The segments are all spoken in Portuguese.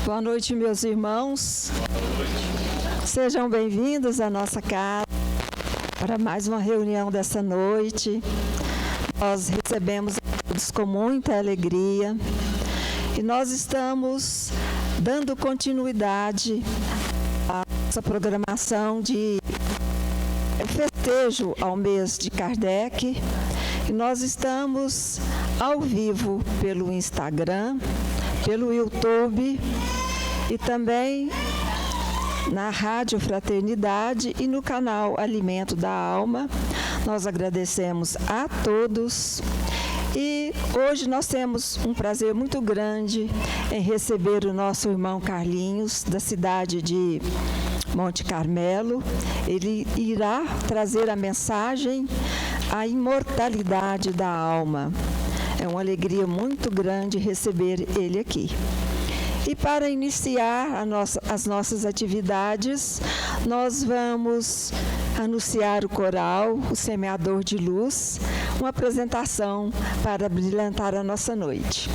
Boa noite, meus irmãos. Sejam bem-vindos à nossa casa para mais uma reunião dessa noite. Nós recebemos a todos com muita alegria e nós estamos dando continuidade à nossa programação de festejo ao mês de Kardec. E nós estamos ao vivo pelo Instagram, pelo YouTube e também na Rádio Fraternidade e no canal Alimento da Alma. Nós agradecemos a todos e hoje nós temos um prazer muito grande em receber o nosso irmão Carlinhos, da cidade de Monte Carmelo. Ele irá trazer a mensagem A Imortalidade da Alma. É uma alegria muito grande receber ele aqui. E para iniciar as nossas atividades, nós vamos anunciar o coral, o Semeador de Luz, uma apresentação para brilhantar a nossa noite.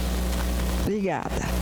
Obrigada.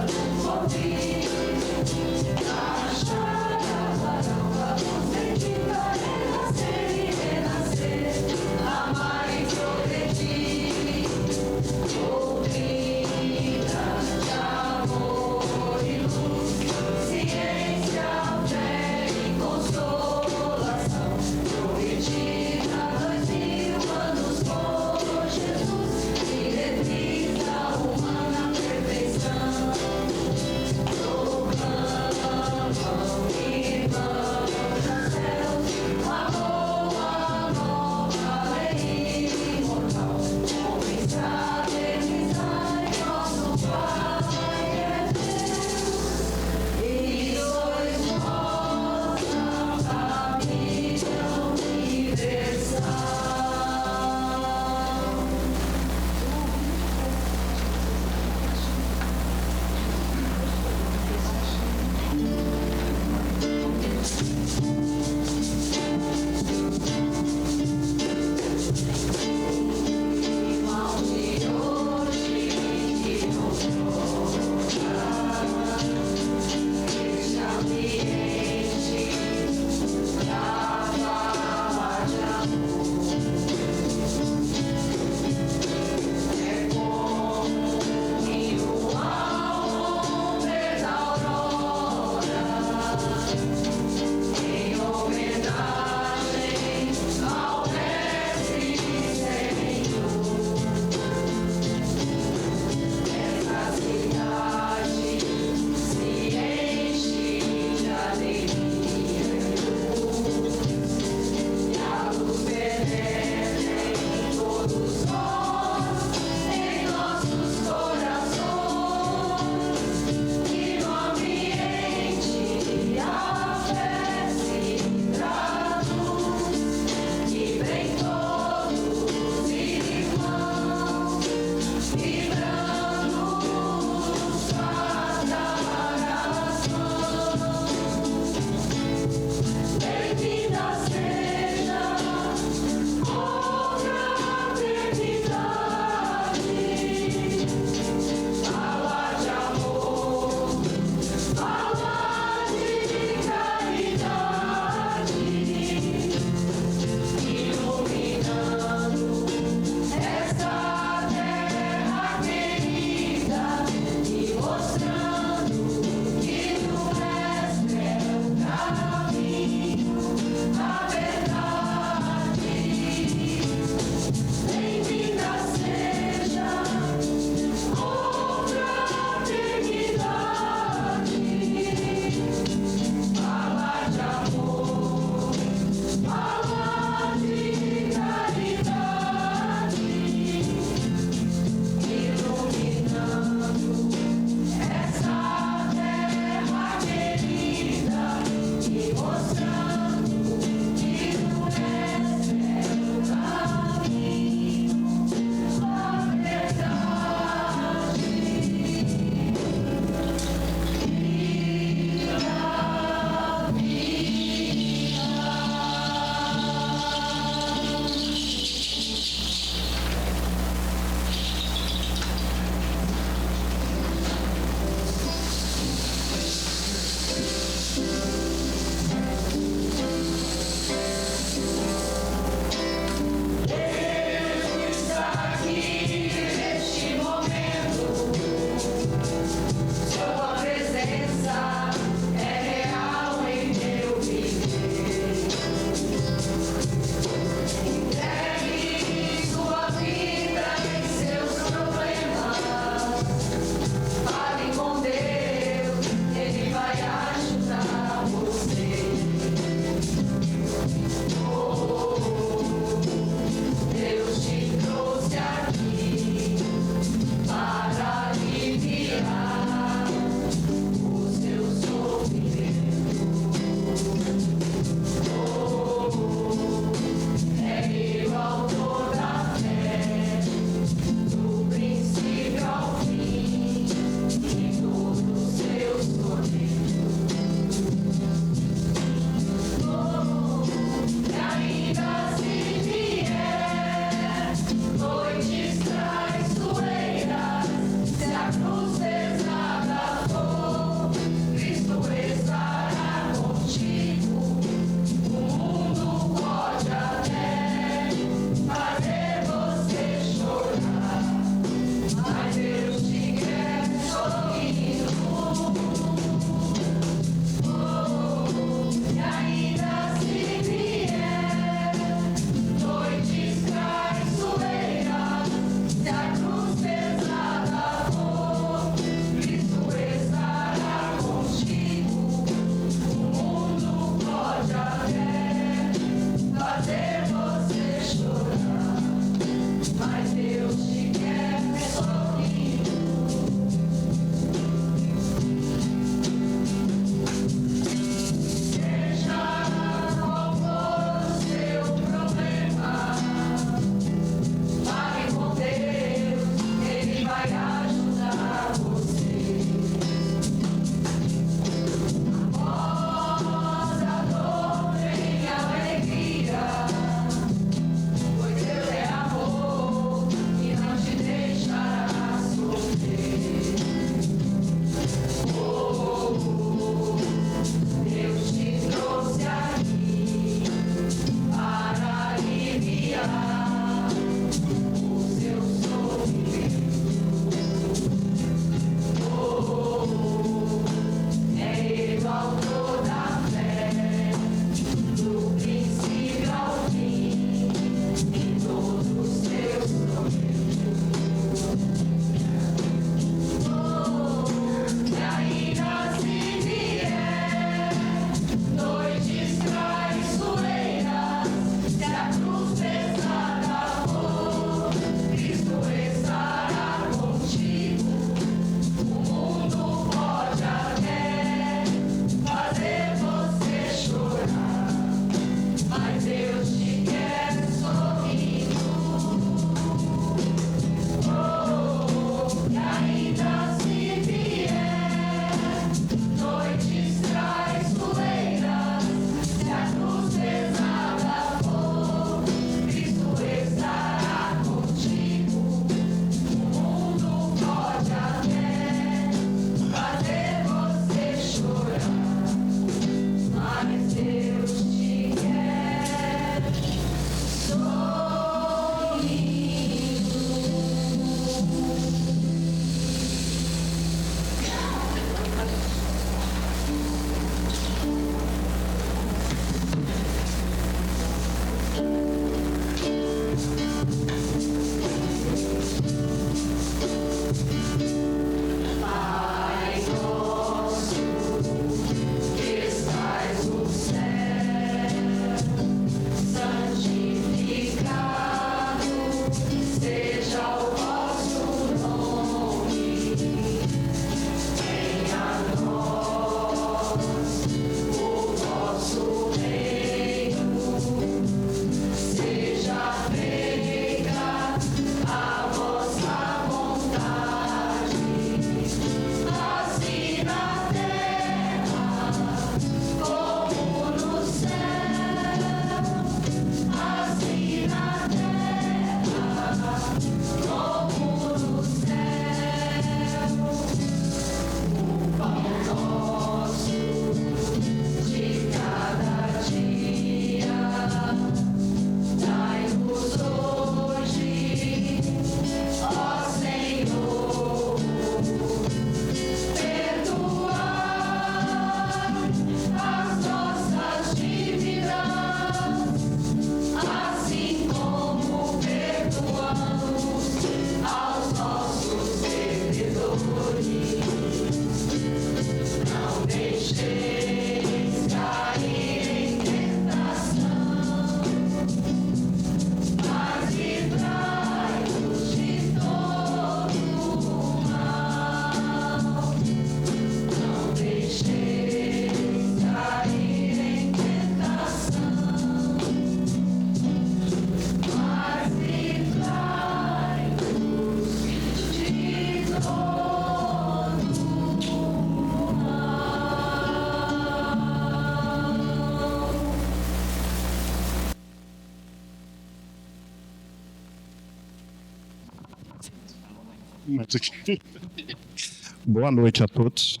Boa noite a todos.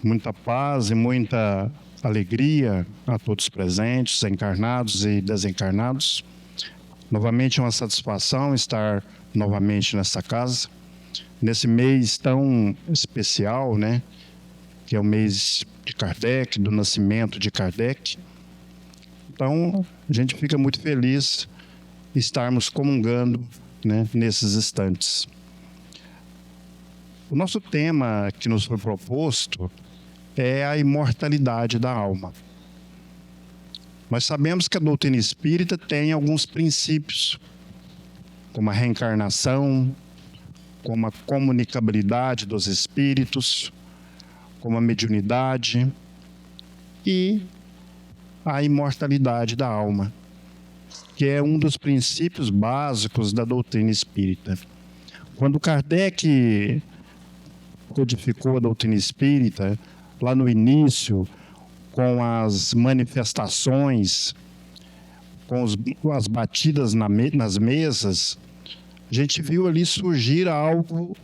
Muita paz e muita alegria a todos presentes, encarnados e desencarnados. Novamente é uma satisfação estar novamente nessa casa, nesse mês tão especial, né? Que é o mês de Kardec, do nascimento de Kardec. Então, a gente fica muito feliz estarmos comungando, né, nesses instantes. O nosso tema que nos foi proposto é a imortalidade da alma. Nós sabemos que a doutrina espírita tem alguns princípios, como a reencarnação, como a comunicabilidade dos espíritos, como a mediunidade e a imortalidade da alma, que é um dos princípios básicos da doutrina espírita. Quando Kardec codificou a doutrina espírita, lá no início, com as manifestações, com as batidas nas mesas, a gente viu ali surgir algo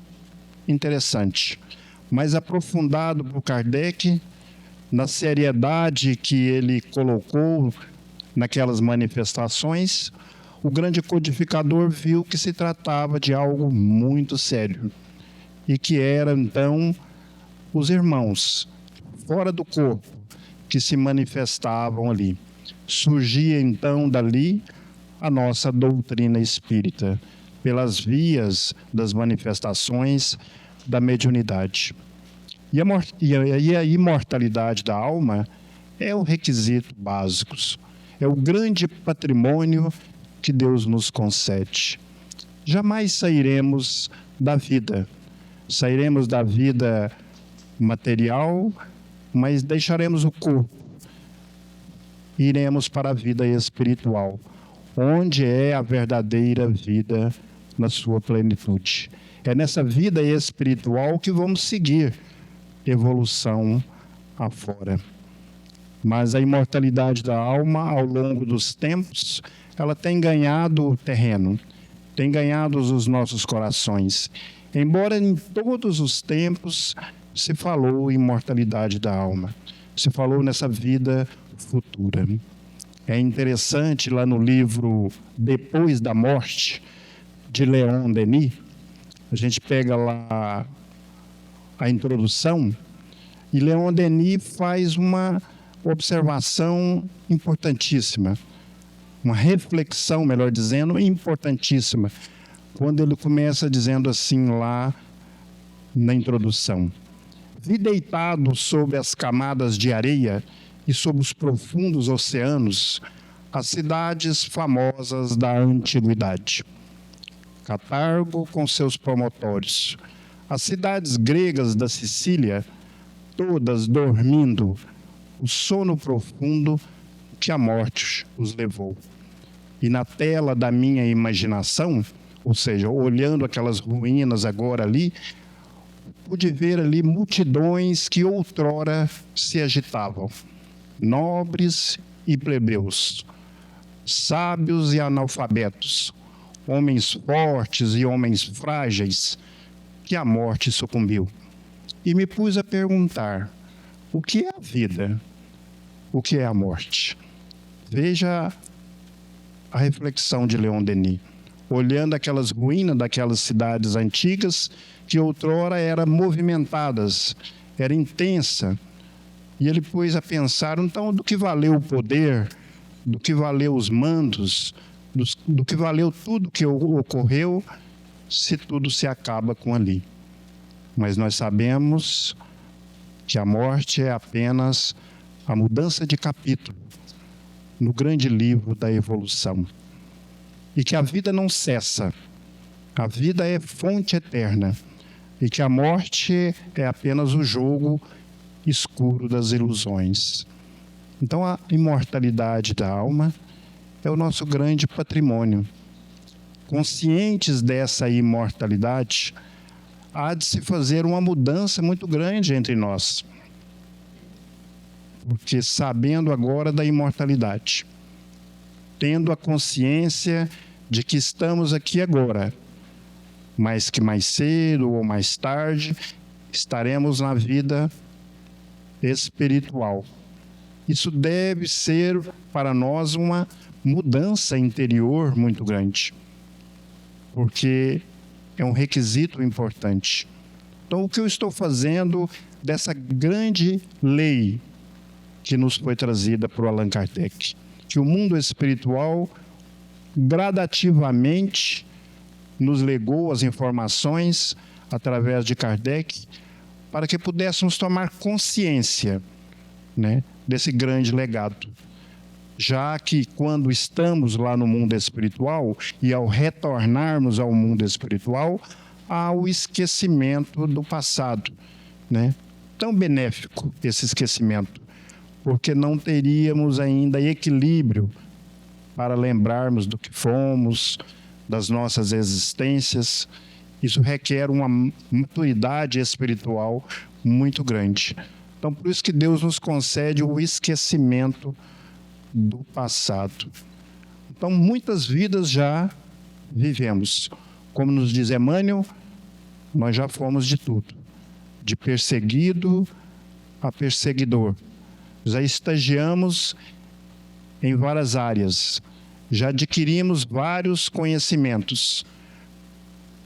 interessante, mas aprofundado por Kardec, na seriedade que ele colocou naquelas manifestações, o grande codificador viu que se tratava de algo muito sério e que eram, então, os irmãos fora do corpo que se manifestavam ali. Surgia, então, dali a nossa doutrina espírita, pelas vias das manifestações da mediunidade. E a imortalidade da alma é o requisito básico, é o grande patrimônio que Deus nos concede. Jamais sairemos da vida. Sairemos da vida material, mas deixaremos o corpo. Iremos para a vida espiritual, onde é a verdadeira vida na sua plenitude. É nessa vida espiritual que vamos seguir evolução afora. Mas a imortalidade da alma, ao longo dos tempos, ela tem ganhado terreno, tem ganhado os nossos corações. Embora em todos os tempos se falou em imortalidade da alma, se falou nessa vida futura. É interessante, lá no livro Depois da Morte, de Leon Denis, a gente pega lá a introdução, e Leon Denis faz uma observação importantíssima uma reflexão, melhor dizendo, importantíssima, quando ele começa dizendo assim lá na introdução: vi deitado sobre as camadas de areia e sobre os profundos oceanos as cidades famosas da antiguidade. Catargo com seus promontórios, as cidades gregas da Sicília, todas dormindo o sono profundo que a morte os levou. E na tela da minha imaginação, ou seja, olhando aquelas ruínas agora ali, pude ver ali multidões que outrora se agitavam, nobres e plebeus, sábios e analfabetos, homens fortes e homens frágeis, que a morte sucumbiu. E me pus a perguntar: o que é a vida? O que é a morte? Veja a reflexão de Leon Denis, olhando aquelas ruínas daquelas cidades antigas que outrora eram movimentadas, era intensa. E ele pôs a pensar, então, do que valeu o poder, do que valeu os mandos, do que valeu tudo que ocorreu, se tudo se acaba com ali. Mas nós sabemos que a morte é apenas a mudança de capítulo no grande livro da evolução. E que a vida não cessa, a vida é fonte eterna, e que a morte é apenas o jogo escuro das ilusões. Então, a imortalidade da alma é o nosso grande patrimônio. Conscientes dessa imortalidade, há de se fazer uma mudança muito grande entre nós. Porque sabendo agora da imortalidade, tendo a consciência de que estamos aqui agora, mas que mais cedo ou mais tarde estaremos na vida espiritual. Isso deve ser para nós uma mudança interior muito grande, porque é um requisito importante. Então, o que eu estou fazendo dessa grande lei que nos foi trazida por Allan Kardec? Que o mundo espiritual gradativamente nos legou as informações através de Kardec para que pudéssemos tomar consciência, né, desse grande legado. Já que quando estamos lá no mundo espiritual e ao retornarmos ao mundo espiritual, há o esquecimento do passado, né? Tão benéfico esse esquecimento, porque não teríamos ainda equilíbrio para lembrarmos do que fomos, das nossas existências. Isso requer uma maturidade espiritual muito grande. Então, por isso que Deus nos concede o esquecimento do passado. Então, muitas vidas já vivemos. Como nos diz Emmanuel, nós já fomos de tudo. De perseguido a perseguidor. Já estagiamos em várias áreas. Já adquirimos vários conhecimentos.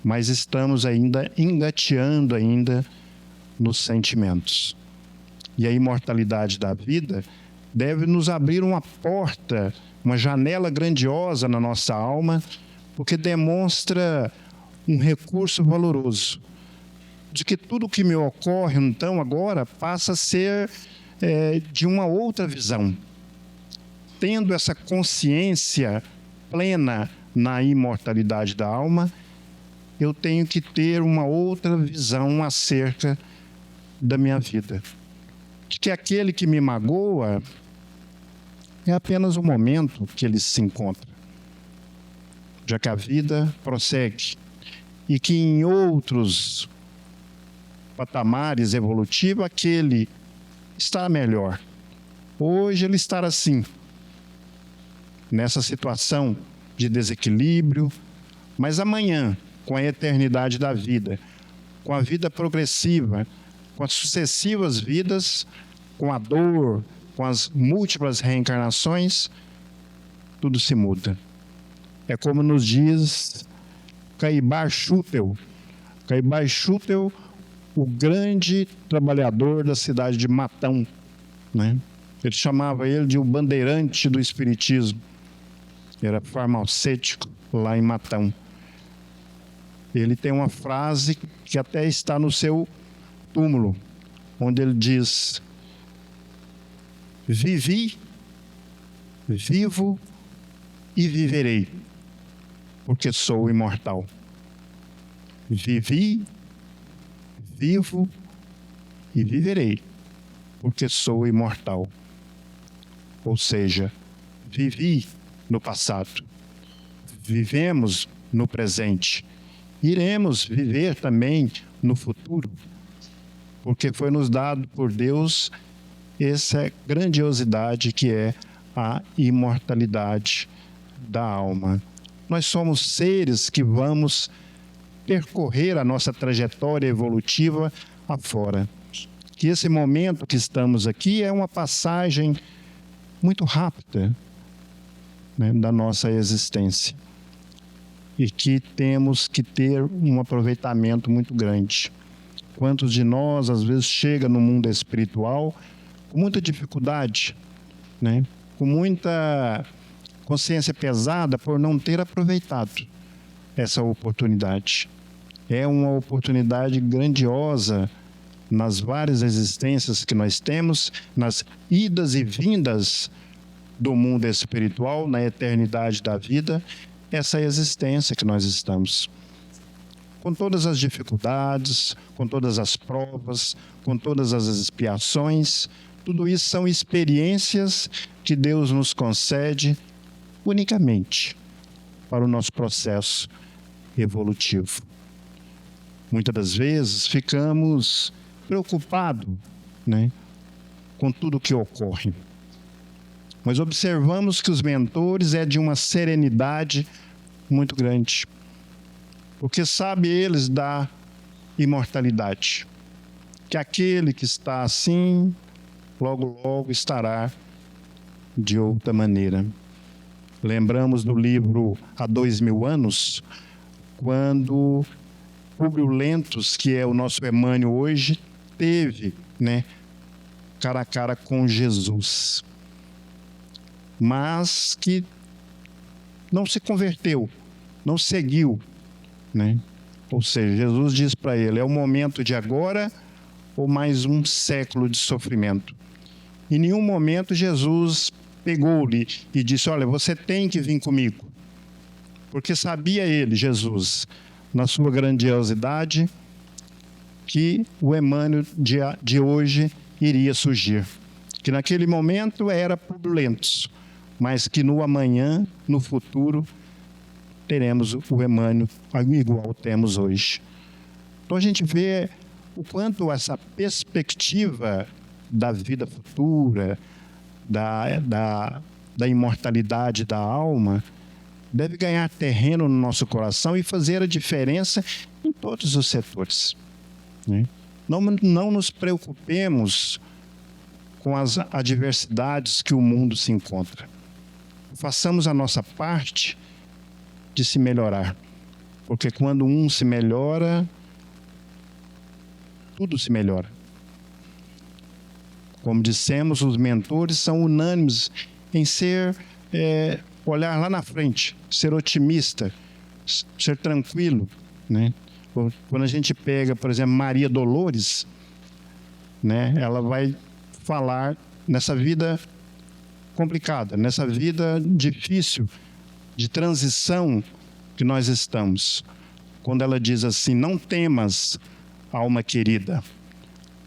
Mas estamos ainda engateando ainda nos sentimentos. E a imortalidade da vida deve nos abrir uma porta, uma janela grandiosa na nossa alma, porque demonstra um recurso valoroso, de que tudo que me ocorre, então, agora, passa a ser de uma outra visão. Tendo essa consciência plena na imortalidade da alma, eu tenho que ter uma outra visão acerca da minha vida. De que aquele que me magoa é apenas o momento que ele se encontra, já que a vida prossegue e que em outros patamares evolutivos aquele está melhor. Hoje ele está assim, nessa situação de desequilíbrio, mas amanhã, com a eternidade da vida, com a vida progressiva, com as sucessivas vidas, com a dor, com as múltiplas reencarnações, tudo se muda. É como nos diz Caibar Schutel. Caibar Schutel, o grande trabalhador da cidade de Matão, né? Ele chamava ele de o bandeirante do espiritismo. era farmacêutico lá em Matão. Ele tem uma frase que até está no seu túmulo, onde ele diz: vivi, vivo e viverei, porque sou imortal. Vivi, vivo e viverei, porque sou imortal. Ou seja, vivi no passado, vivemos no presente, iremos viver também no futuro, porque foi nos dado por Deus essa grandiosidade que é a imortalidade da alma. Nós somos seres que vamos percorrer a nossa trajetória evolutiva afora. Que esse momento que estamos aqui é uma passagem muito rápida, né, da nossa existência. E que temos que ter um aproveitamento muito grande. Quantos de nós, às vezes, chega no mundo espiritual com muita dificuldade, né? Com muita consciência pesada por não ter aproveitado essa oportunidade. É uma oportunidade grandiosa nas várias existências que nós temos, nas idas e vindas do mundo espiritual, na eternidade da vida, essa existência que nós estamos. Com todas as dificuldades, com todas as provas, com todas as expiações, tudo isso são experiências que Deus nos concede unicamente para o nosso processo evolutivo. Muitas das vezes ficamos preocupados, né, com tudo o que ocorre. Mas observamos que os mentores é de uma serenidade muito grande, porque sabe eles da imortalidade, que aquele que está assim, logo, logo estará de outra maneira. Lembramos do livro Há 2000 anos, quando Públio Lentos, que é o nosso Emmanuel hoje, teve, né, cara a cara com Jesus, mas que não se converteu, não seguiu, né? Ou seja, Jesus diz para ele: é o momento de agora ou mais um século de sofrimento. Em nenhum momento Jesus pegou-lhe e disse: olha, você tem que vir comigo. Porque sabia ele, Jesus, na sua grandiosidade, que o Emmanuel de hoje iria surgir. Que naquele momento era Públio Lentos, mas que no amanhã, no futuro, teremos o Emmanuel igual temos hoje. Então a gente vê o quanto essa perspectiva da vida futura, da imortalidade da alma, deve ganhar terreno no nosso coração e fazer a diferença em todos os setores, né? Não nos preocupemos com as adversidades que o mundo se encontra. Façamos a nossa parte de se melhorar, porque quando um se melhora, tudo se melhora. Como dissemos, os mentores são unânimes em olhar lá na frente, ser otimista, ser tranquilo, né? Quando a gente pega, por exemplo, Maria Dolores, né, ela vai falar nessa vida complicada, nessa vida difícil, de transição que nós estamos. Quando ela diz assim: não temas, alma querida,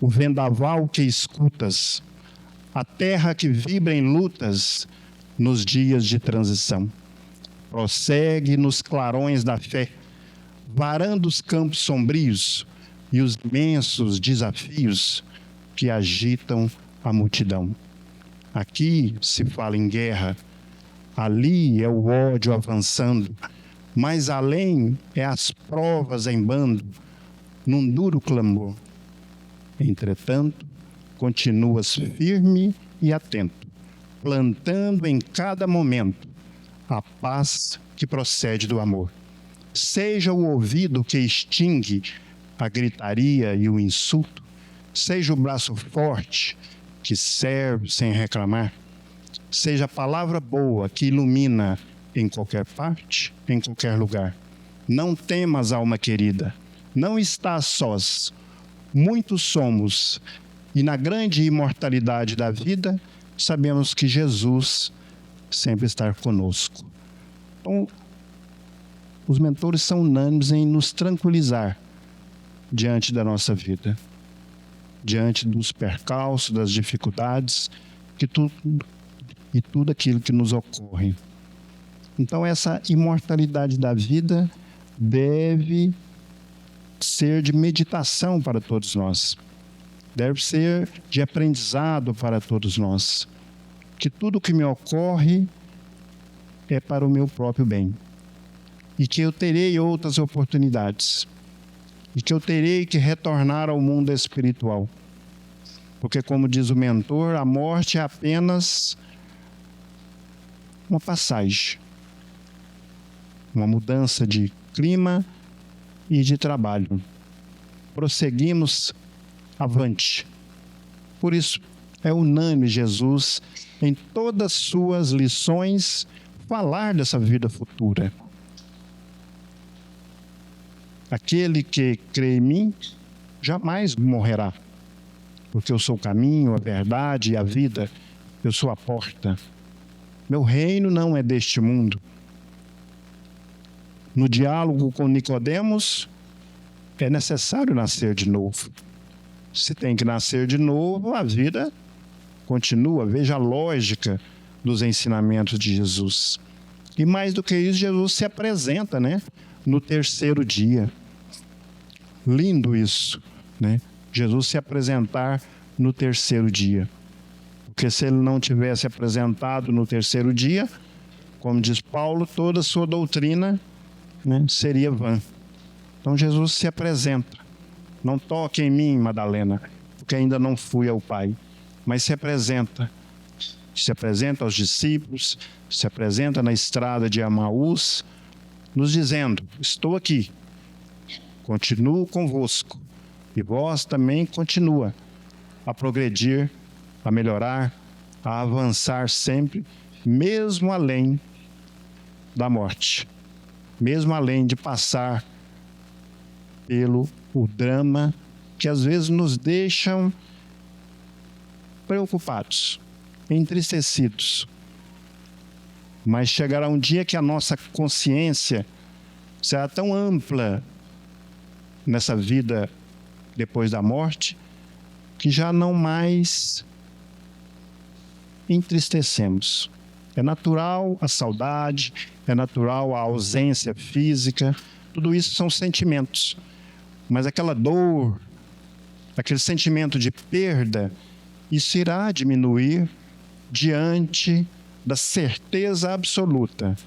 o vendaval que escutas, a terra que vibra em lutas nos dias de transição. Prossegue nos clarões da fé, varando os campos sombrios e os imensos desafios que agitam a multidão. Aqui se fala em guerra, ali é o ódio avançando, mais além é as provas em bando, num duro clamor. Entretanto, continuas firme e atento, plantando em cada momento a paz que procede do amor. Seja o ouvido que extingue a gritaria e o insulto, seja o braço forte que serve sem reclamar, seja a palavra boa que ilumina em qualquer parte, em qualquer lugar. Não temas, alma querida, não estás sós. Muitos somos, e na grande imortalidade da vida, sabemos que Jesus sempre está conosco. Então, os mentores são unânimes em nos tranquilizar diante da nossa vida, diante dos percalços, das dificuldades, e tudo aquilo que nos ocorre. Então, essa imortalidade da vida deve ser de meditação para todos nós. Deve ser de aprendizado para todos nós. Que tudo que me ocorre é para o meu próprio bem. E que eu terei outras oportunidades. E que eu terei que retornar ao mundo espiritual. Porque, como diz o mentor, a morte é apenas uma passagem. Uma mudança de clima e de trabalho. Prosseguimos avante. Por isso, é unânime Jesus, em todas as suas lições, falar dessa vida futura. Aquele que crê em mim, jamais morrerá. Porque eu sou o caminho, a verdade e a vida. Eu sou a porta. Meu reino não é deste mundo. No diálogo com Nicodemos, é necessário nascer de novo. Se tem que nascer de novo, a vida continua. Veja a lógica dos ensinamentos de Jesus. E mais do que isso, Jesus se apresenta, no terceiro dia. Lindo isso, Jesus se apresentar no terceiro dia. Porque se ele não tivesse apresentado no terceiro dia, como diz Paulo, toda a sua doutrina seria vã. Então Jesus se apresenta. Não toque em mim, Madalena, porque ainda não fui ao Pai. Mas se apresenta. Se apresenta aos discípulos, se apresenta na estrada de Emaús, nos dizendo: estou aqui, continuo convosco. E vós também continua a progredir, a melhorar, a avançar sempre, mesmo além da morte. Mesmo além de passar pelo o drama que às vezes nos deixam preocupados, entristecidos. Mas chegará um dia que a nossa consciência será tão ampla nessa vida depois da morte, que já não mais entristecemos. É natural a saudade, é natural a ausência física, tudo isso são sentimentos. Mas aquela dor, aquele sentimento de perda, isso irá diminuir diante da certeza absoluta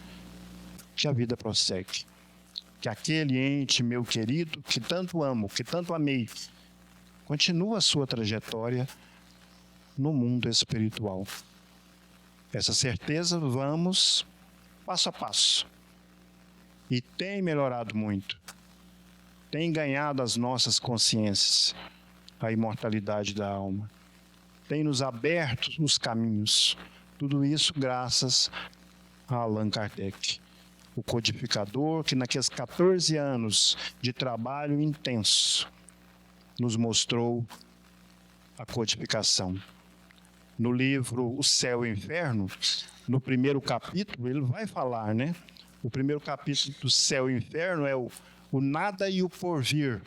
que a vida prossegue. Que aquele ente, meu querido, que tanto amo, que tanto amei, continua a sua trajetória no mundo espiritual. Essa certeza vamos passo a passo. E tem melhorado muito. Tem ganhado as nossas consciências, a imortalidade da alma. Tem nos aberto os caminhos. Tudo isso graças a Allan Kardec, o codificador que naqueles 14 anos de trabalho intenso nos mostrou a codificação. No livro O Céu e o Inferno, no primeiro capítulo, ele vai falar, O primeiro capítulo do Céu e o Inferno é o nada e o porvir,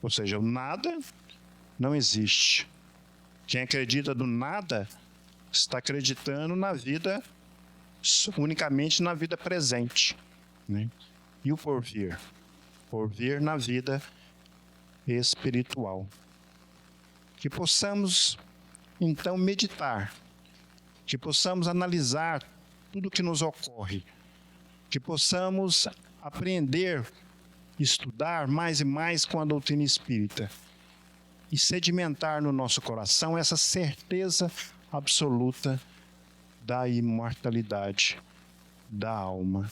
Ou seja, o nada não existe. Quem acredita no nada está acreditando na vida, unicamente na vida presente, E o porvir? Porvir na vida espiritual. Que possamos então meditar, que possamos analisar tudo o que nos ocorre, que possamos aprender, estudar mais e mais com a doutrina espírita e sedimentar no nosso coração essa certeza absoluta da imortalidade da alma.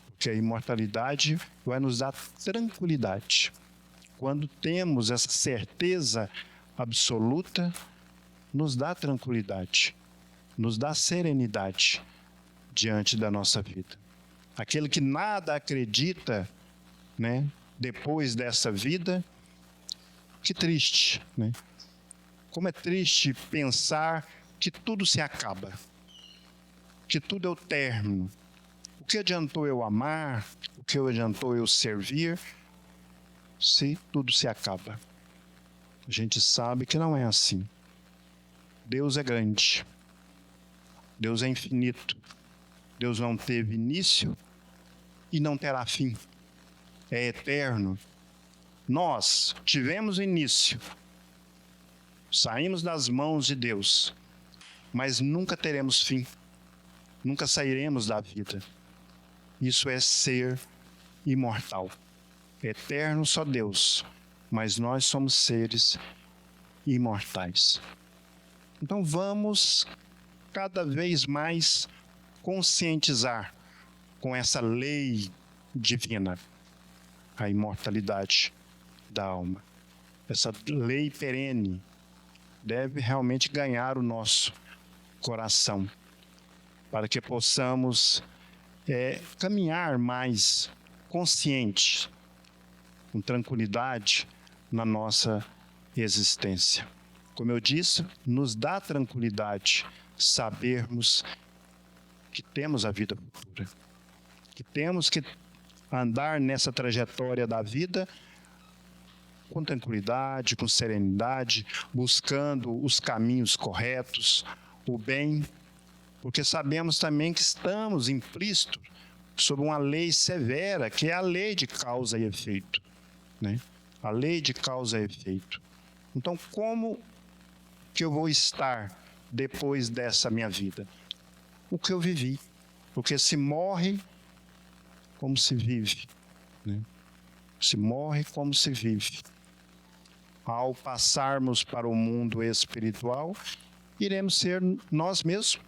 Porque a imortalidade vai nos dar tranquilidade. Quando temos essa certeza absoluta, nos dá tranquilidade, nos dá serenidade, diante da nossa vida. Aquele que nada acredita, né, depois dessa vida, que triste, né? Como é triste pensar que tudo se acaba, que tudo é o término. O que adiantou eu amar? O que adiantou eu servir? Se tudo se acaba. A gente sabe que não é assim. Deus é grande. Deus é infinito. Deus não teve início e não terá fim. É eterno. Nós tivemos início. Saímos das mãos de Deus, mas nunca teremos fim. Nunca sairemos da vida. Isso é ser imortal. Eterno só Deus, mas nós somos seres imortais. Então vamos cada vez mais conscientizar com essa lei divina, a imortalidade da alma. Essa lei perene deve realmente ganhar o nosso coração, para que possamos caminhar mais conscientes, com tranquilidade na nossa existência. Como eu disse, nos dá tranquilidade sabermos que temos a vida futura, que temos que andar nessa trajetória da vida com tranquilidade, com serenidade, buscando os caminhos corretos, o bem, porque sabemos também que estamos implícitos sob uma lei severa, que é a lei de causa e efeito, né? A lei de causa e efeito. Então, como que eu vou estar depois dessa minha vida? O que eu vivi. Porque se morre, como se vive, né? Se morre, como se vive. Ao passarmos para o mundo espiritual, iremos ser nós mesmos,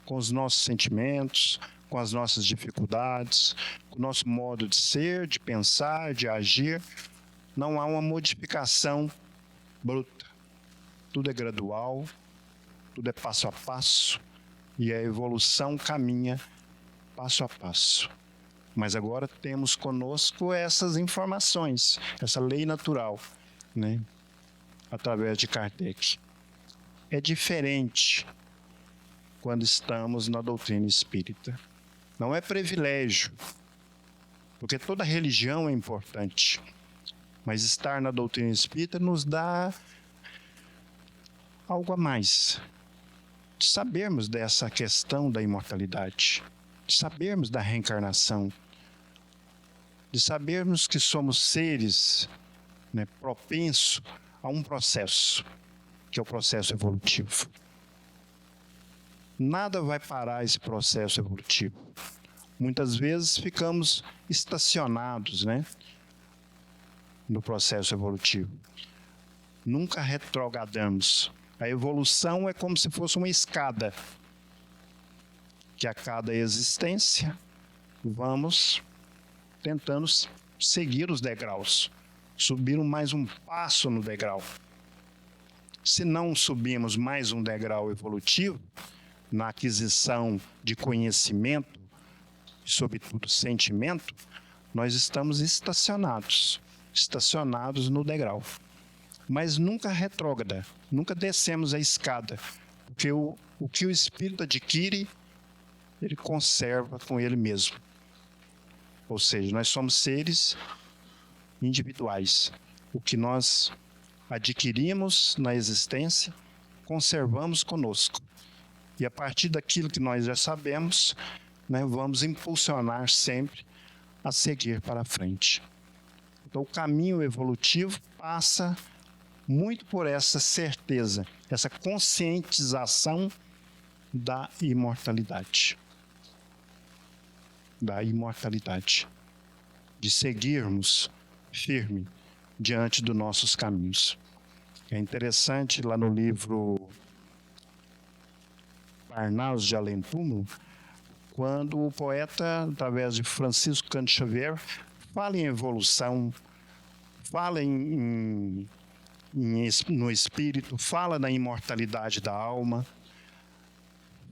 com os nossos sentimentos, com as nossas dificuldades, com o nosso modo de ser, de pensar, de agir. Não há uma modificação bruta. Tudo é gradual, tudo é passo a passo, e a evolução caminha passo a passo. Mas agora temos conosco essas informações, essa lei natural, né? Através de Kardec. É diferente quando estamos na doutrina espírita. Não é privilégio, porque toda religião é importante, mas estar na doutrina espírita nos dá algo a mais, de sabermos dessa questão da imortalidade, de sabermos da reencarnação, de sabermos que somos seres, né, propensos a um processo, que é o processo evolutivo. Nada vai parar esse processo evolutivo. Muitas vezes ficamos estacionados, né, no processo evolutivo. Nunca retrogradamos. A evolução é como se fosse uma escada, que a cada existência vamos tentando seguir os degraus, subir mais um passo no degrau. Se não subimos mais um degrau evolutivo, na aquisição de conhecimento, e sobretudo sentimento, nós estamos estacionados no degrau. Mas nunca retrógrada, nunca descemos a escada, porque o que o espírito adquire, ele conserva com ele mesmo. Ou seja, nós somos seres individuais. O que nós adquirimos na existência, conservamos conosco. E a partir daquilo que nós já sabemos, né, vamos impulsionar sempre a seguir para frente. Então, o caminho evolutivo passa muito por essa certeza, essa conscientização da imortalidade. Da imortalidade. De seguirmos firme diante dos nossos caminhos. É interessante, lá no livro Parnaus de Além Túmulo, quando o poeta, através de Francisco Cândido Xavier, fala em evolução, fala no espírito, fala na imortalidade da alma,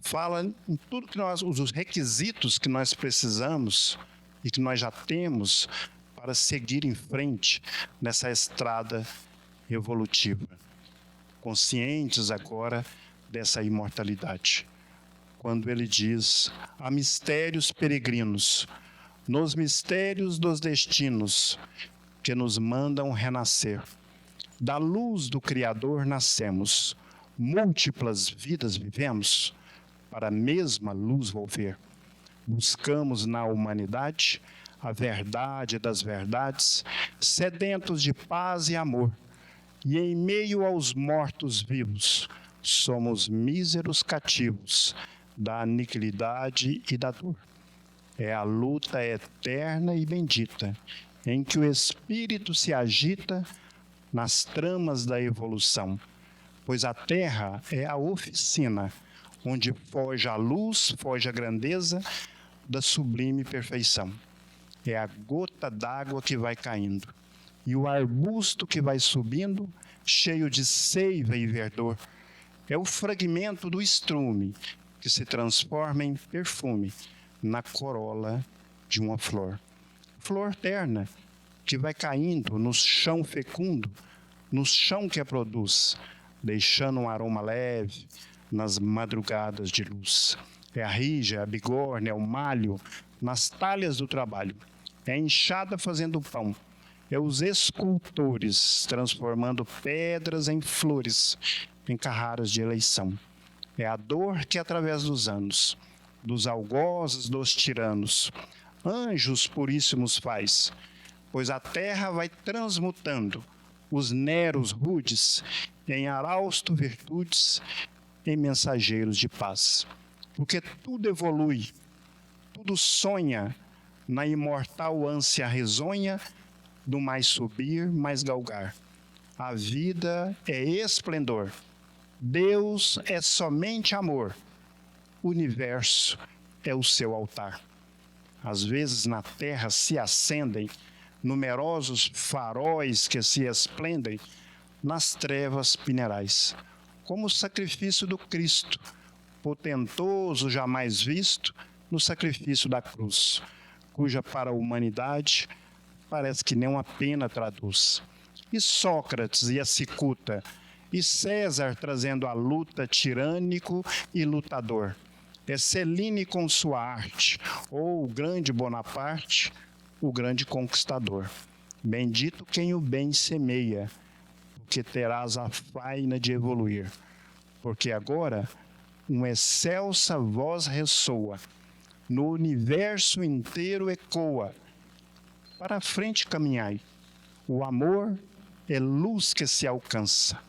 fala em tudo que os requisitos que nós precisamos e que nós já temos para seguir em frente nessa estrada evolutiva, conscientes agora dessa imortalidade. Quando ele diz: há mistérios peregrinos, nos mistérios dos destinos, que nos mandam renascer. Da luz do Criador nascemos, múltiplas vidas vivemos, para a mesma luz volver. Buscamos na humanidade a verdade das verdades, sedentos de paz e amor, e em meio aos mortos vivos, somos míseros cativos da aniquilidade e da dor. É a luta eterna e bendita, em que o espírito se agita nas tramas da evolução, pois a terra é a oficina, onde foge a luz, foge a grandeza da sublime perfeição. É a gota d'água que vai caindo, e o arbusto que vai subindo, cheio de seiva e verdor. É o fragmento do estrume que se transforma em perfume na corola de uma flor. Flor terna que vai caindo no chão fecundo, no chão que a produz, deixando um aroma leve nas madrugadas de luz. É a rija, a bigorna, é o malho nas talhas do trabalho. É a enxada fazendo pão. É os escultores transformando pedras em flores, em carraras de eleição. É a dor que, através dos anos, dos algozes dos tiranos, anjos puríssimos faz, pois a terra vai transmutando os neros rudes em arausto virtudes, em mensageiros de paz. Porque tudo evolui, tudo sonha na imortal ânsia risonha do mais subir, mais galgar. A vida é esplendor, Deus é somente amor, o universo é o seu altar. Às vezes na terra se acendem numerosos faróis que se esplendem nas trevas pinerais, como o sacrifício do Cristo, potentoso jamais visto no sacrifício da cruz, cuja para a humanidade parece que nem uma pena traduz. E Sócrates e a cicuta, e César trazendo a luta tirânico e lutador. É Celine com sua arte, ou o grande Bonaparte, o grande conquistador. Bendito quem o bem semeia, porque terás a faina de evoluir. Porque agora uma excelsa voz ressoa, no universo inteiro ecoa. Para a frente caminhai. O amor é luz que se alcança.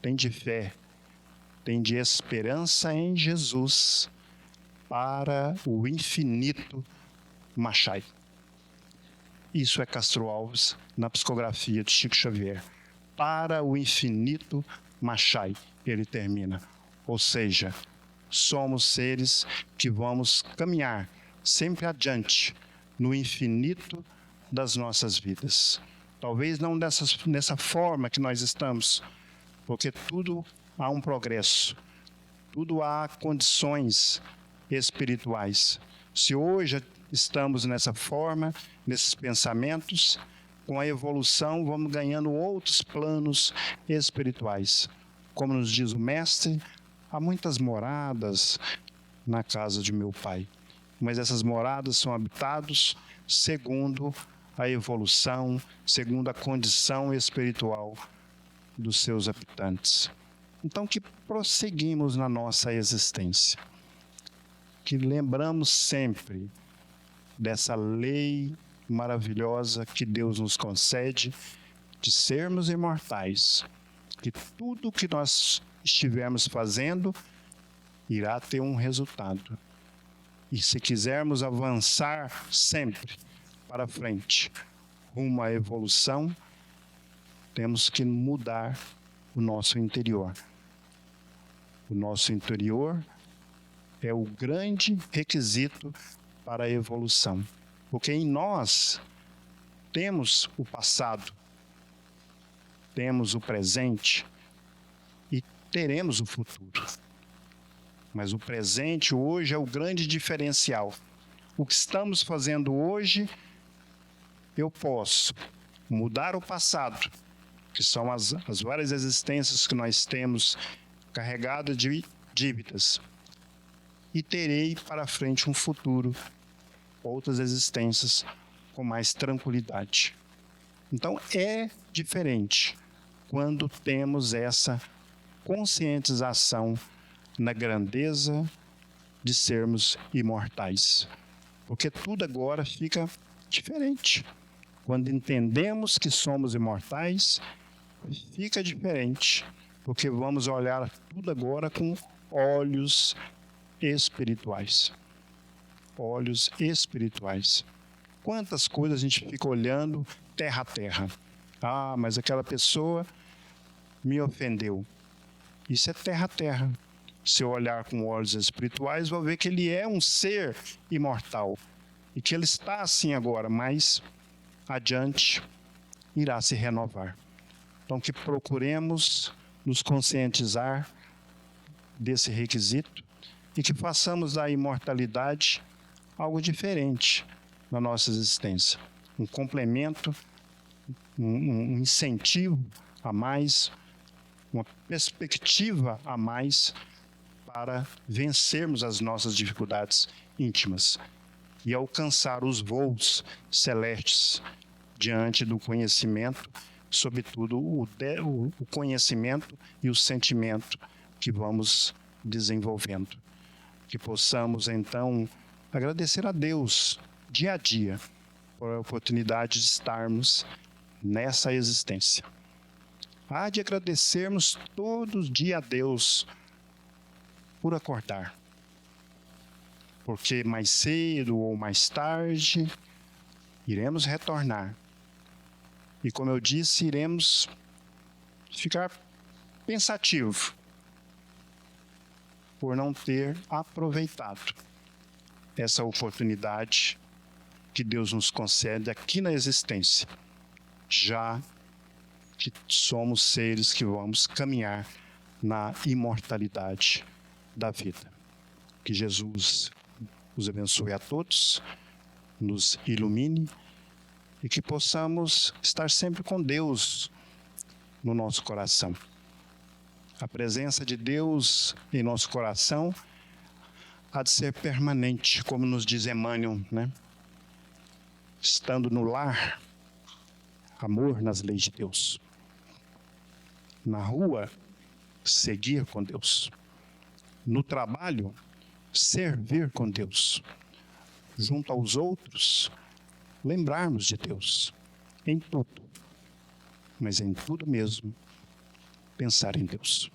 Tem de fé, tem de esperança em Jesus, para o infinito marchai. Isso é Castro Alves na psicografia de Chico Xavier. Para o infinito marchai, ele termina. Ou seja, somos seres que vamos caminhar sempre adiante no infinito das nossas vidas. Talvez não nessa forma que nós estamos, porque tudo há um progresso, tudo há condições espirituais. Se hoje estamos nessa forma, nesses pensamentos, com a evolução vamos ganhando outros planos espirituais. Como nos diz o Mestre, há muitas moradas na casa de meu Pai, mas essas moradas são habitadas segundo a evolução, segundo a condição espiritual dos seus habitantes. Então, que prosseguimos na nossa existência, que lembramos sempre dessa lei maravilhosa que Deus nos concede de sermos imortais, que tudo que nós estivermos fazendo irá ter um resultado. E se quisermos avançar sempre para frente, rumo à evolução, temos que mudar o nosso interior. O nosso interior é o grande requisito para a evolução, porque em nós temos o passado, temos o presente e teremos o futuro. Mas o presente hoje é o grande diferencial. O que estamos fazendo hoje, eu posso mudar o passado, que são as várias existências que nós temos carregadas de dívidas, e terei para frente um futuro, outras existências com mais tranquilidade. Então, é diferente quando temos essa conscientização na grandeza de sermos imortais. Porque tudo agora fica diferente. Quando entendemos que somos imortais, fica diferente. Porque vamos olhar tudo agora com olhos espirituais. Olhos espirituais. Quantas coisas a gente fica olhando terra a terra. Ah, mas aquela pessoa me ofendeu. Isso é terra a terra. Se eu olhar com olhos espirituais, vou ver que ele é um ser imortal. E que ele está assim agora, mas adiante irá se renovar. Então, que procuremos nos conscientizar desse requisito e que façamos da imortalidade algo diferente na nossa existência. Um complemento, um incentivo a mais, uma perspectiva a mais para vencermos as nossas dificuldades íntimas e alcançar os voos celestes diante do conhecimento, sobretudo o conhecimento e o sentimento que vamos desenvolvendo. Que possamos, então, agradecer a Deus dia a dia por a oportunidade de estarmos nessa existência. Há de agradecermos todos os dias a Deus por acordar. Porque mais cedo ou mais tarde iremos retornar. E como eu disse, iremos ficar pensativo por não ter aproveitado essa oportunidade que Deus nos concede aqui na existência, já que somos seres que vamos caminhar na imortalidade da vida. Que Jesus os abençoe a todos, nos ilumine e que possamos estar sempre com Deus no nosso coração. A presença de Deus em nosso coração há de ser permanente, como nos diz Emmanuel, né? Estando no lar, amor nas leis de Deus. Na rua, seguir com Deus. No trabalho, servir com Deus. Junto aos outros, lembrarmos de Deus. Em tudo. Mas em tudo mesmo, pensar em Deus.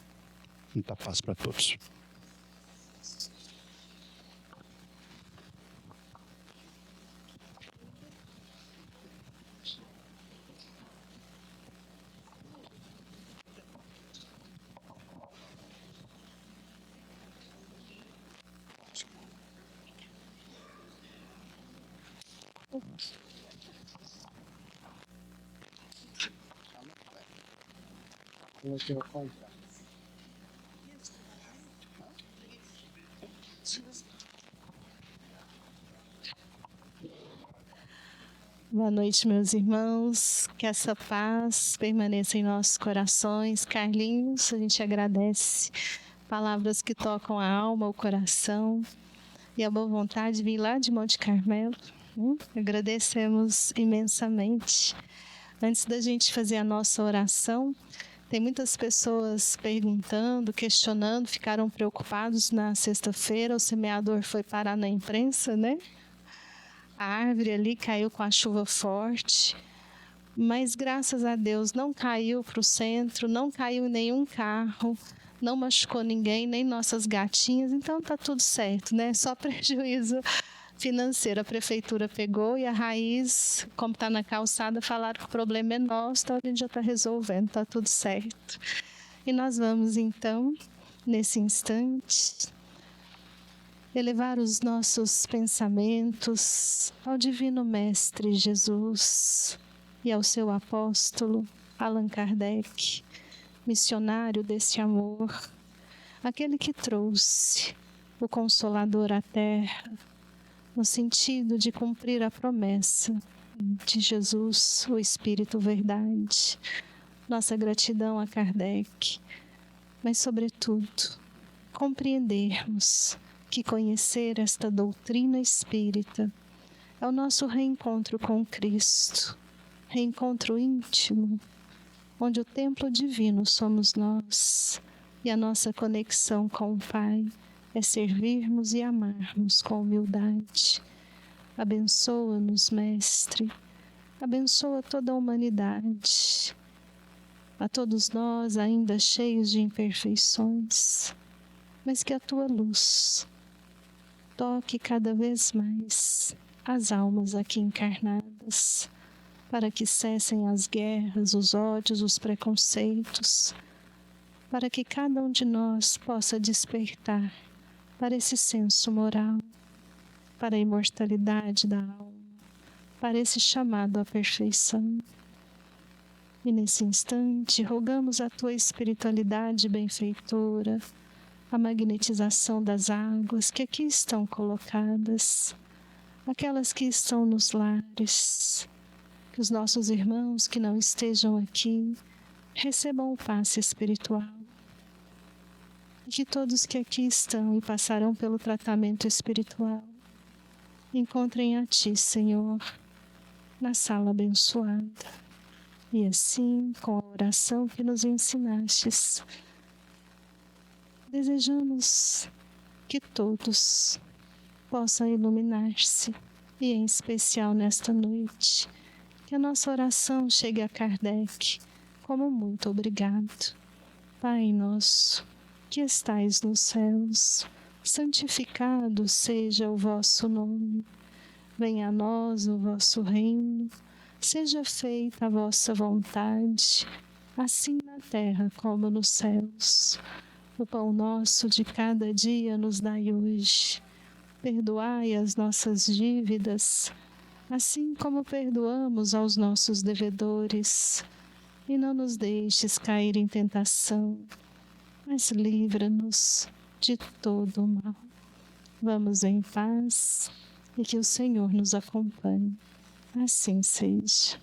Muita paz para todos. Boa noite, meus irmãos. Que essa paz permaneça em nossos corações. Carlinhos, a gente agradece palavras que tocam a alma, o coração e a boa vontade de vir lá de Monte Carmelo. Agradecemos imensamente. Antes da gente fazer a nossa oração, tem muitas pessoas perguntando, questionando, ficaram preocupados na sexta-feira. O semeador foi parar na imprensa, né? A árvore ali caiu com a chuva forte, mas graças a Deus não caiu para o centro, não caiu em nenhum carro, não machucou ninguém, nem nossas gatinhas, então tá tudo certo, né? Só prejuízo financeiro. A prefeitura pegou e a raiz, como está na calçada, falaram que o problema é nosso, então a gente já está resolvendo, tá tudo certo. E nós vamos então, nesse instante, elevar os nossos pensamentos ao Divino Mestre Jesus e ao seu apóstolo Allan Kardec, missionário desse amor, aquele que trouxe o Consolador à terra, no sentido de cumprir a promessa de Jesus, o Espírito Verdade. Nossa gratidão a Kardec, mas, sobretudo, compreendermos que conhecer esta doutrina espírita é o nosso reencontro com Cristo, reencontro íntimo, onde o templo divino somos nós e a nossa conexão com o Pai é servirmos e amarmos com humildade. Abençoa-nos, Mestre, abençoa toda a humanidade, a todos nós ainda cheios de imperfeições, mas que a Tua luz toque cada vez mais as almas aqui encarnadas, para que cessem as guerras, os ódios, os preconceitos, para que cada um de nós possa despertar para esse senso moral, para a imortalidade da alma, para esse chamado à perfeição. E nesse instante, rogamos a Tua espiritualidade benfeitora, a magnetização das águas que aqui estão colocadas, aquelas que estão nos lares, que os nossos irmãos que não estejam aqui recebam o passe espiritual. E que todos que aqui estão e passarão pelo tratamento espiritual encontrem a Ti, Senhor, na sala abençoada. E assim, com a oração que nos ensinastes, desejamos que todos possam iluminar-se, e em especial nesta noite, que a nossa oração chegue a Kardec como muito obrigado. Pai nosso, que estais nos céus, santificado seja o vosso nome. Venha a nós o vosso reino, seja feita a vossa vontade, assim na terra como nos céus. O pão nosso de cada dia nos dai hoje. Perdoai as nossas dívidas, assim como perdoamos aos nossos devedores. E não nos deixes cair em tentação, mas livra-nos de todo o mal. Vamos em paz e que o Senhor nos acompanhe. Assim seja.